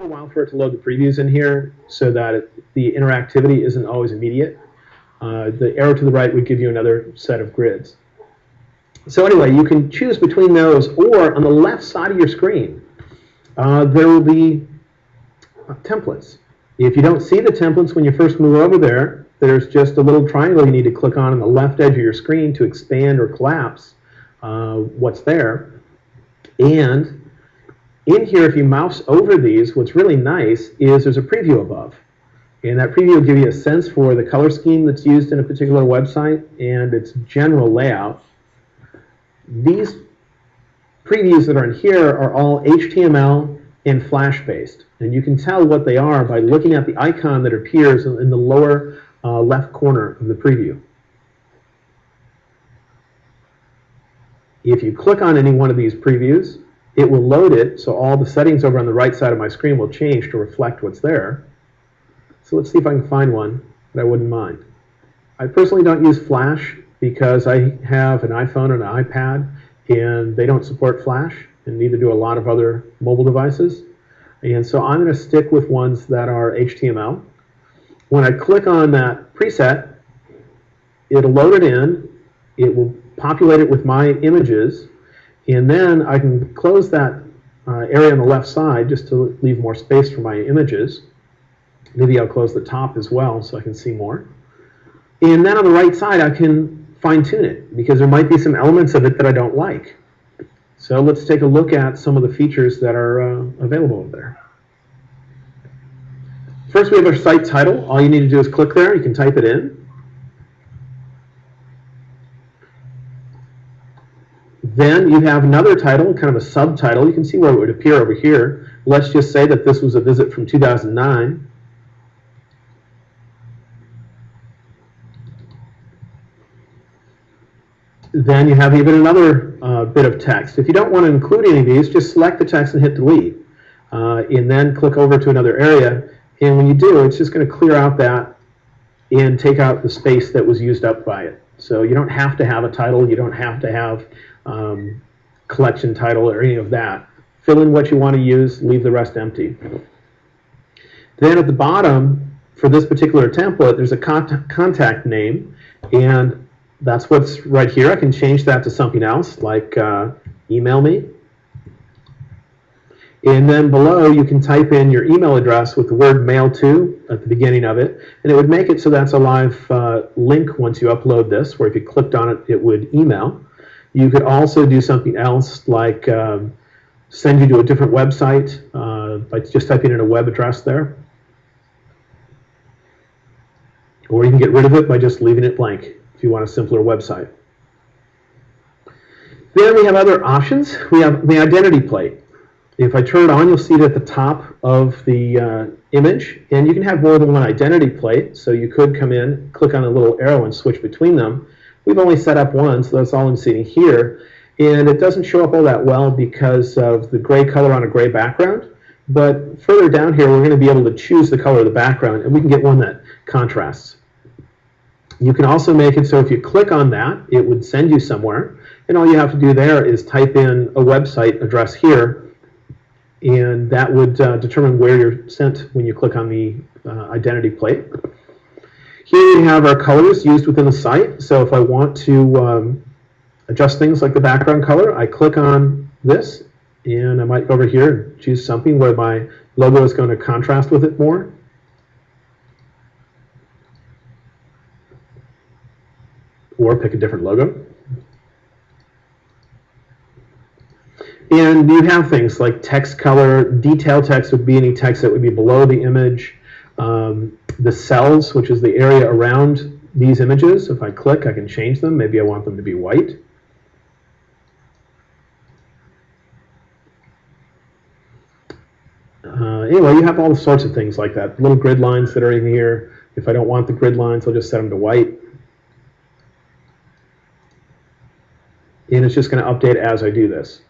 a while for it to load the previews in here so that the interactivity isn't always immediate. The arrow to the right would give you another set of grids. So anyway, you can choose between those, or on the left side of your screen, there will be templates. If you don't see the templates when you first move over there, there's just a little triangle you need to click on the left edge of your screen to expand or collapse what's there. And in here, if you mouse over these, what's really nice is there's a preview above. And that preview will give you a sense for the color scheme that's used in a particular website and its general layout. These previews that are in here are all HTML and Flash based. And you can tell what they are by looking at the icon that appears in the lower left corner of the preview. If you click on any one of these previews, it will load it, so all the settings over on the right side of my screen will change to reflect what's there. So let's see if I can find one that I wouldn't mind. I personally don't use Flash because I have an iPhone and an iPad, and they don't support Flash, and neither do a lot of other mobile devices. And so I'm going to stick with ones that are HTML. When I click on that preset, it'll load it in, it will populate it with my images, and then I can close that area on the left side just to leave more space for my images. Maybe I'll close the top as well so I can see more. And then on the right side, I can fine-tune it because there might be some elements of it that I don't like. So let's take a look at some of the features that are available over there. First, we have our site title. All you need to do is click there. You can type it in. Then you have another title, kind of a subtitle. You can see where it would appear over here. Let's just say that this was a visit from 2009. Then you have even another bit of text. If you don't want to include any of these, just select the text and hit delete. And then click over to another area. And when you do, it's just going to clear out that and take out the space that was used up by it. So you don't have to have a title. You don't have to have collection title or any of that. Fill in what you want to use, leave the rest empty. Then at the bottom, for this particular template, there's a contact name, and that's what's right here. I can change that to something else, like email me. And then below, you can type in your email address with the word mail to at the beginning of it, and it would make it so that's a live link once you upload this, where if you clicked on it, it would email. You could also do something else, like send you to a different website by just typing in a web address there. Or you can get rid of it by just leaving it blank if you want a simpler website. Then we have other options. We have the identity plate. If I turn it on, you'll see it at the top of the image, and you can have more than one identity plate, so you could come in, click on a little arrow, and switch between them. We've only set up one, so that's all I'm seeing here, and it doesn't show up all that well because of the gray color on a gray background, but further down here, we're going to be able to choose the color of the background, and we can get one that contrasts. You can also make it so if you click on that, it would send you somewhere, and all you have to do there is type in a website address here, and that would determine where you're sent when you click on the identity plate. Here we have our colors used within the site. So if I want to adjust things like the background color, I click on this, and I might go over here and choose something where my logo is going to contrast with it more. Or pick a different logo. And you have things like text color. Detail text would be any text that would be below the image. The cells, which is the area around these images, if I click, I can change them. Maybe I want them to be white. Anyway, you have all sorts of things like that. Little grid lines that are in here. If I don't want the grid lines, I'll just set them to white. And it's just going to update as I do this.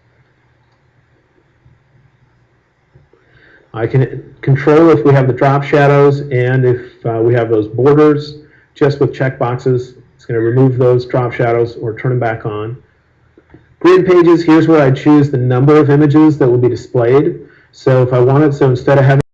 I can control if we have the drop shadows and if we have those borders just with checkboxes. It's going to remove those drop shadows or turn them back on. Grid pages, here's where I choose the number of images that will be displayed. So if I wanted, so instead of having